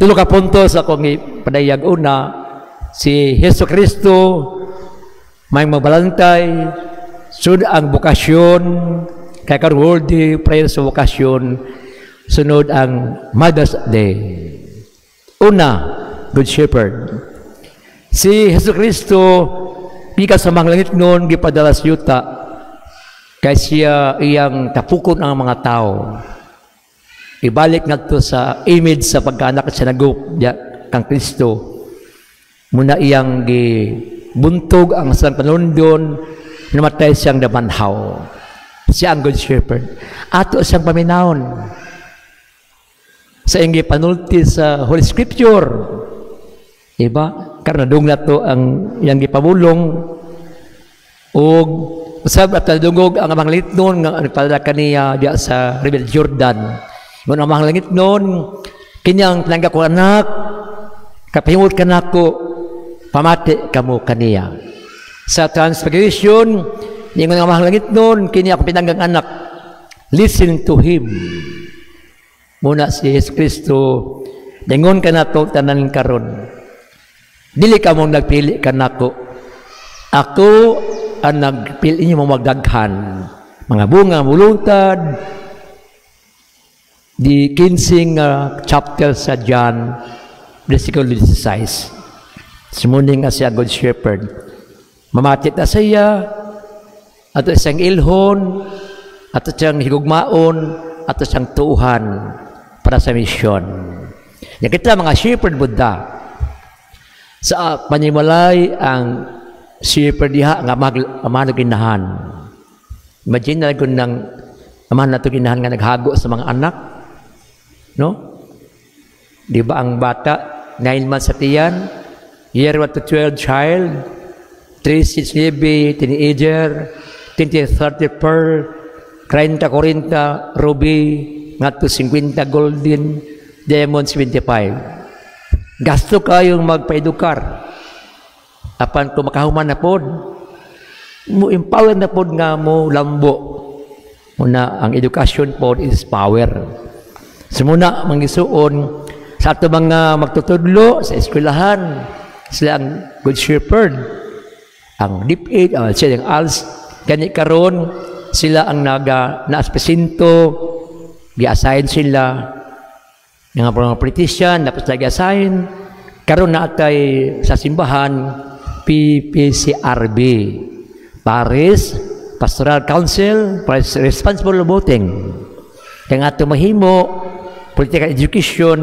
Tulo ka punto sa akong ipadayag una, si Hesus Kristo may mabalantay sunod ang bokasyon kay karon World Day prayer sa bokasyon, sunod ang Mother's Day. Una, Good Shepherd. Si Hesus Kristo pika sa mga langit noon gipadala sa yuta kay siya iyang tapukon ang mga tao. Ibalik ngadto sa image sa pagkaanak sa nagup kang Kristo. Muna iyang gibuntog ang sang panundon, namatay siyang namanhaw. Siya ang Good Shepherd. Ato siyang paminahon. Sa iyang gipanulti sa Holy Scripture. Diba? Karena dong na to ang iyang gipabulong. O usab at nadungog ang amang langit noon nga nagpadala kaniya diya sa River Jordan. Ngun ang amang langit noon kinyang pinangga ko anak, kapahimot ka na ko, pamati kamo kaniya. Sa Transfiguration, yung ang amang langit noon kinya ako pinanggang anak, listen to him. Muna si Jesus Kristo, dingon ka na to tanan karon. Dili ka mong nagpili ka na ko. Ako ang nagpili niyo mong magdaghan. Mga bunga, mulungtad. Di 15 chapter sa John, versículo 16. Sumuning nga siya Good Shepherd. Mamatit na siya, ato siyang ilhon, ato siyang higugmaon, ato siyang tuuhan para sa misyon. Yan kita mga shepherd Buddha. Sa panimalay ang shepherd diha nga amano ginahan. Imagine na kung nang amahan na ito ginahan nga naghago sa mga anak. No? Di ba ang bata 9 months sa tiyan, year 1 to 12 child, 3, 6 baby, teenager, 20, 30 pearl, 30, 40 ruby, nga to 50 golden, diamond 75. Gasto kayong magpaedukar. Apan kung makahuman na pod, mo empower na pod nga mo lambo. Muna ang edukasyon pod is power. Sumuna mangisuon sa ato mga magtutudlo sa eskwelahan, sila ang Good Shepherd, ang Deep 8, sila ang ALS, gani karon sila ang naaspesinto, gi-assign sila ng mga politician, tapos nag-assign, karon na atay sa simbahan, PPCRB, Paris Pastoral Council for Responsible Voting. Kaya nga ito mahimo, political education,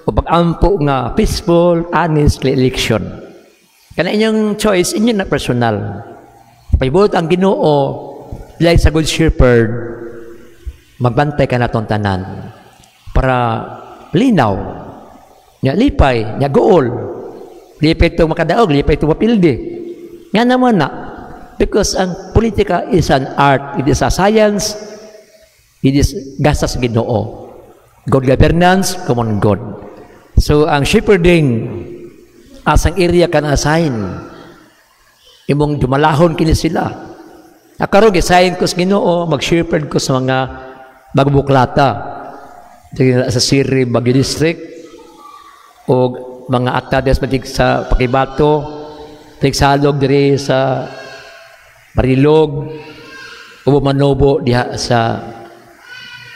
o pag-ampo nga peaceful, honest election. Kaya inyong choice, inyo na personal. Paibot ang Ginoo, like sa Good Shepherd, magbantay ka na itong tanan para linaw, nya lipay, nya gool, lipay ito makadaog, lipay ito mapildi. Nga naman na, because ang politika is an art, it is a science, it is gasas Ginoo. God governance, common God. So, ang shepherding, asang area ka na-assign, imong dumalahon kini sila. Akaroon, gisayin ko sa Ginoo, mag-shepherd ko sa mga magbuklata. Sa Siri, Baguio District, o mga atades patig sa Pakibato, tigsalog diri sa Marilog, o Manobo diha sa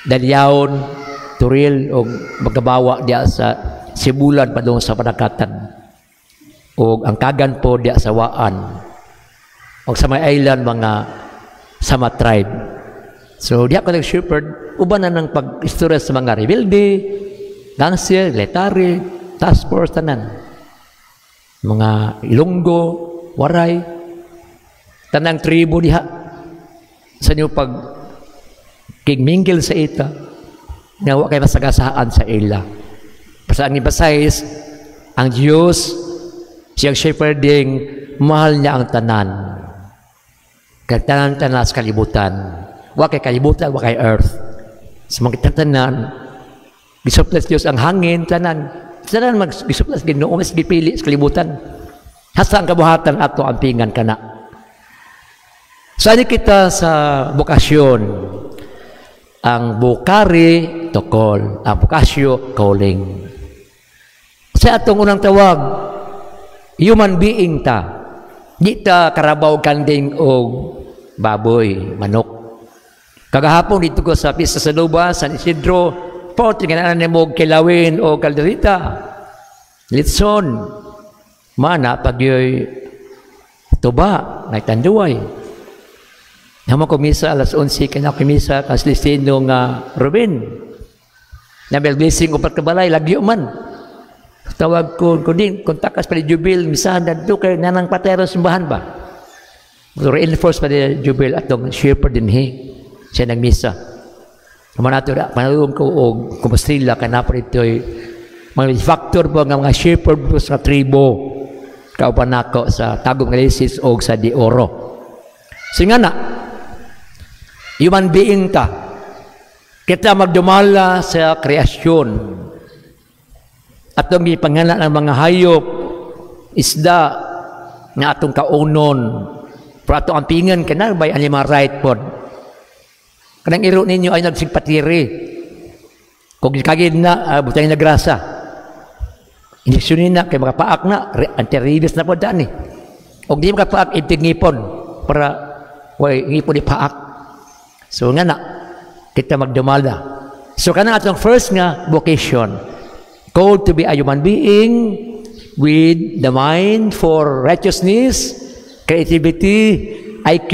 Dalyaon, Turil, o Magabawa diha sa Sibulan padung sa Panakatan, o ang Kagan po diha sa Waan, o sa may island mga Sama tribe. So diha ko nag-shepherd, uban na ng pag-istorya sa mga rebelde, gangster, letari, task force, tanan. Mga Ilonggo, Waray, tanang tribo diha. Sa inyo pag kigminggil sa ita, nawa kay masagasaan sa ila. Basta ang ibasayis, ang Diyos, siyang shepherding, mahal niya ang tanan. Kaya tanan-tanan sa kalibutan. Wa kay kalibutan, wa kay earth. Sa mga tanan, gisuplas Diyos ang hangin, tanan mag-gisuplas Ginoo, mas gipili sa kalibutan. Hasta ang kabuhatan ato ang pingan kana. Saan kita sa bokasyon? Ang bukari, tokol. Ang bokasyo, calling. Sa atong unang tawag, human being ta. Di ta karabaw kanding o baboy, manok. Kagahapon dito ko sa Pista sa Luba, San Isidro, po, tingnan na mo kilawin o kalderita. Litson, mana pag yo'y tuba, nagtanduay. Naman kumisa alas 11, kanya kumisa kaslistino nga Ruben. Nabel blessing upat kabalay, lagyo man. Tawag ko din, kung takas pa ni Jubil, misahan na doon kayo nanang patero simbahan ba? Reinforce pa ni Jubil at itong shepherd din siya nagmisa. Naman nato na, panalong ko o kumastila ka na pa ito'y mga factor po ng mga shepherd po sa tribo kaupan ako sa Tagum Ngalisis o sa Di Oro. So nga na, human being ta, kita magdumala sa kreasyon. At itong ipangala ng mga hayop, isda, na atong kaunon, pero atong ampingan ka na, bay ang mga right pod. Kanang iro ninyo ay nagsigpatiri. Kung kagid na, butang na grasa. Injeksyonin na, kay makapaak na, anti-rabies na po daan eh. Kung di makapaak, itigngipon, para, ngipon ipaak. So nga na, kita magdumala. So kanang atong first nga vocation, called to be a human being with the mind for righteousness, creativity, IQ,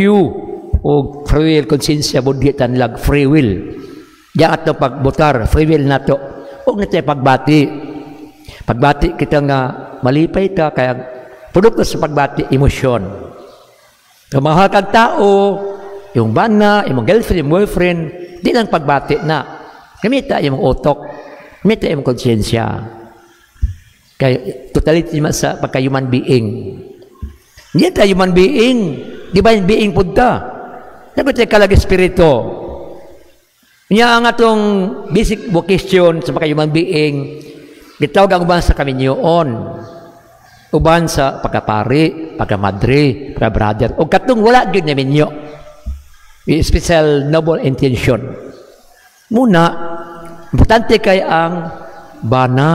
o free will, konsensya, buddhi, tanlag, free will. Diyan ato pagbutar, free will na to. Huwag na tayo pagbati. Pagbati kita nga malipay ka, kaya produkto sa pagbati, emosyon. Kung mahal kang tao, yung bana, yung girlfriend, yung boyfriend, di lang pagbati na. Kamita yung utok. May tayo mong konsensya. Kaya, totality sa pagka-human being. Hindi tayo human being. Di ba yung being punta? Nagot tayo kalagi spirito. Niya ang atong basic vocation sa pagka-human being, gitawag ang uban sa kaminyoon. Uban sa pagkapari, pagkamadre, pagkabrother. O katong wala yun na minyo. Special noble intention. Muna, importante kay ang bana.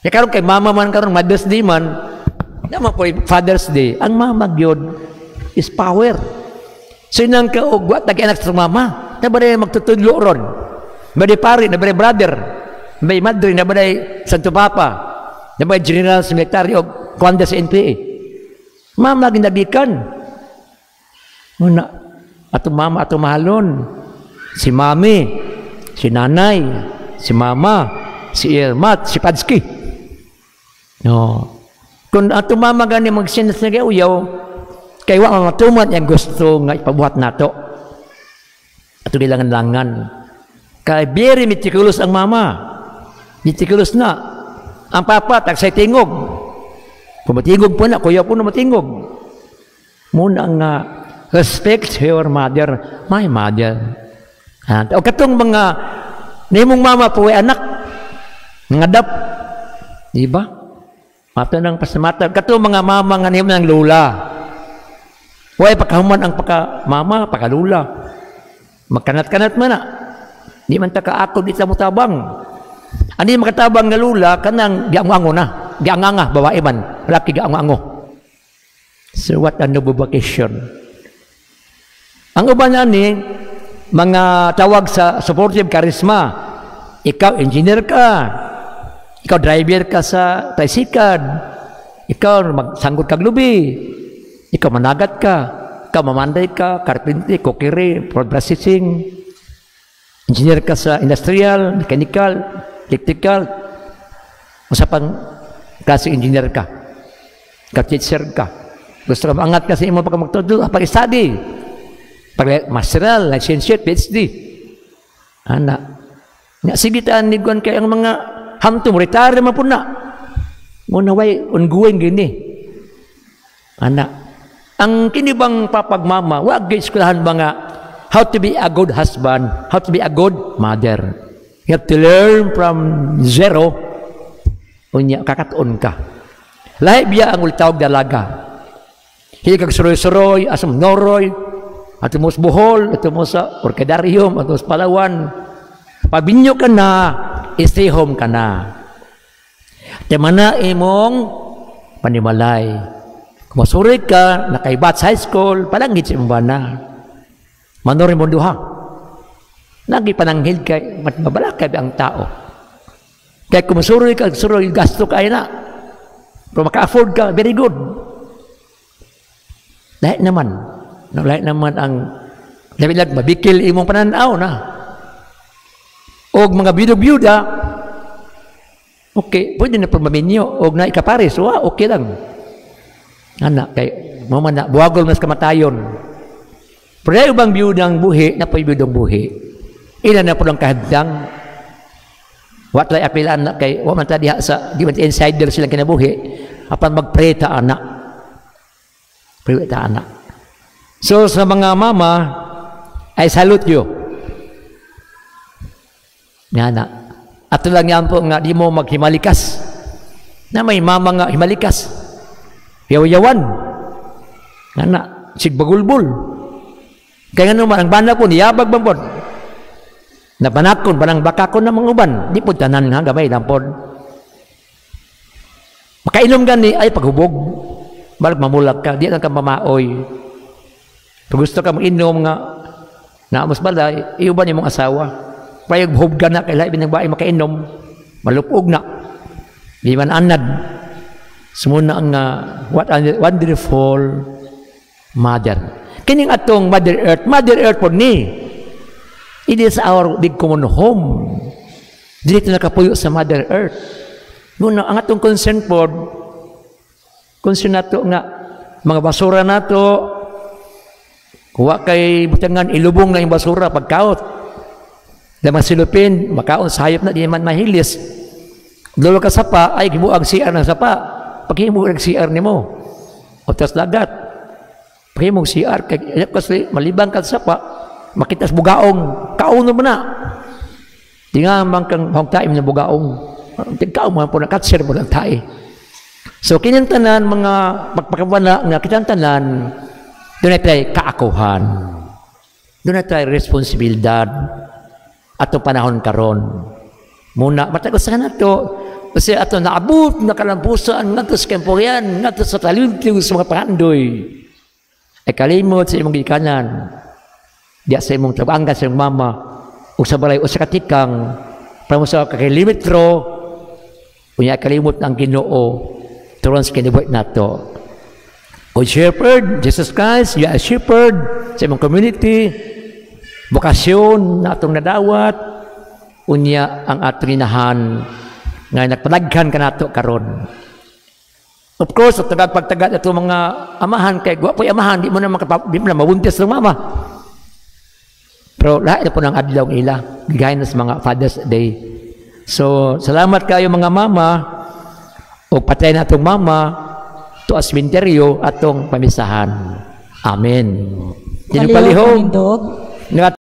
Kaya karon kay mama man karon Mother's Day man, naman po Father's Day. Ang mama gyud is power. So nang kaugwa tag anak sa mama, na ba magtutudlo ron? Ba pari, na ba brother, ba madre, na ba Santo Papa, na ba general sa military o commander sa NPA. Mama ginabikan. Muna ato mama ato mahalon. Si mami, si nanay, si mama, si Irmat, si Padski. No. Kung ato mama gani magsinas na uyaw, kay wa mga tumat yung gusto nga ipabuhat nato. Ato gilangan-langan. Kay very meticulous ang mama. Meticulous na. Ang papa, tagsay tingog. Kung matingog po na, kuya po na matingog. Muna nga, respect your mother, my mother. O katong mga nimong mama po ay anak ngadap, di ba? Mata ng pasamata. Katong mga mama nga nimong ng lula. Huwag pagkahuman ang pagka-mama, pagka-lula. Magkanat-kanat man na. Di man taka-ako di sa mutabang. Ani makatabang na lula, kanang giangango na. Gianganga, babae man. Laki giangango. So what a noble vocation. Ang uban ni mga tawag sa supportive charisma. Ikaw, engineer ka. Ikaw, driver ka sa tricycle. Ikaw, magsanggot kag lubi. Ikaw, managat ka. Ikaw, mamanday ka, carpentry, cookery, food processing. Engineer ka sa industrial, mechanical, electrical. Usapang klase engineer ka. Ikaw, teacher ka. Gusto ka maangat ka sa imo pag magtudo, pag-study. Pag-masteral, licentiate, PhD. Anak. Nga sigitaan ni Gwan kay ang mga hamtum, retire man po na. Muna way, ongoing gini. Anak. Ang kinibang papagmama, wag eskulahan ba nga, how to be a good husband, how to be a good mother. You have to learn from zero, unya kakatuon ka. Lahi biya ang ultawag dalaga. Hindi kag suroy-suroy, asam noroy, ato mo sa Bohol, ato mo sa Orkidarium, ato sa Palawan. Pabinyo ka na, stay home ka na. Timana imong panimalay. Kumasuri ka, nakaibat sa high school, palangit sa imong bana. Manorin mo duha. Nagipananghid kay, mabalakay ang tao. Kaya kumasuri ka, suroy, gasto ka na. Kung maka-afford ka, very good. Lahat naman ang labilag, mabikil imong pananaw na. O mga biyuda, okay, pwede na pamaminyo. O na ikapares, okay lang. Anak, kay mama na, buwagol mas kamatayon. Pero bang biyudang buhi, na po'y biyudang buhi. Ilan na po lang kahadang. Wat lay apilan na kay, waman ta diha sa, di man insider silang kinabuhi, apan magpreta anak. Preta anak. So, sa mga mama, I salute you. Nga. Ato lang yan po nga, di mo maghimalikas. Na may mama nga himalikas. Yaw-yawan. Nga na, sigbagulbul. Kaya nga naman, ang bana po, niyabag bambod. Napanakon, parang bakakon na mga uban. Di po tanan nga, gamay lang po. Makainom gani, ay paghubog. Balag mamulak ka, di lang ka mamaoy. Pag gusto ka mag-inom nga, naamos balay, iuban yung mong asawa. Payag hub ka na, kailangan binagbaay makainom. Malupog na. Di man anad. Sumuna ang what a wonderful mother. Kining atong Mother Earth po ni. It is our big common home. Dito nakapuyo sa Mother Earth. Muna, ang atong concern po, concern nato nga, mga basura nato, kuha kay butangan, ilubong na yung basura, pagkaot. Damang silupin, makaon, sayop na, di man mahilis. Dalo ka sapa, ay gibuang CR ng sapa. Paghimuag CR ni mo, o tas dagat, paghimuag CR, kasi malibang ka sapa, makitas bugaong, kauno mo na. Di nga mang kang hongtaim na bugaong, tigkaong mo po na katsir mo lang tayo. So, kinantanan, mga pagpakawana nga kinantanan, doon na tayo kaakuhan. Doon na tayo responsibilidad ato panahon karon. Muna, matagos na to, kasi ato naabot, nakalampusan, nga sa kempoyan, nga sa talintiw sa mga pangandoy. Ay kalimot sa imong gikanan, diya sa imong tabanggan sa imong mama, o sa balay, o sa katikang, para mo sa kakilimitro, unya kalimot ng Ginoo, turon sa kinibuhat nato. Good shepherd, Jesus Christ, you are a shepherd sa imong community, bokasyon na atong nadawat, unya ang atong inahan, nga nagpanaghan ka nato karon. Of course, at pagtagad ito mga amahan, kay gwapoy amahan, di mo na mawuntis ng mama. Pero lahat na po ng adlaw ila, gaya na sa mga Father's Day. So, salamat kayo mga mama, o patay na itong mama, to asmenteryo atong pamisahan. Amen. Tinupalihog.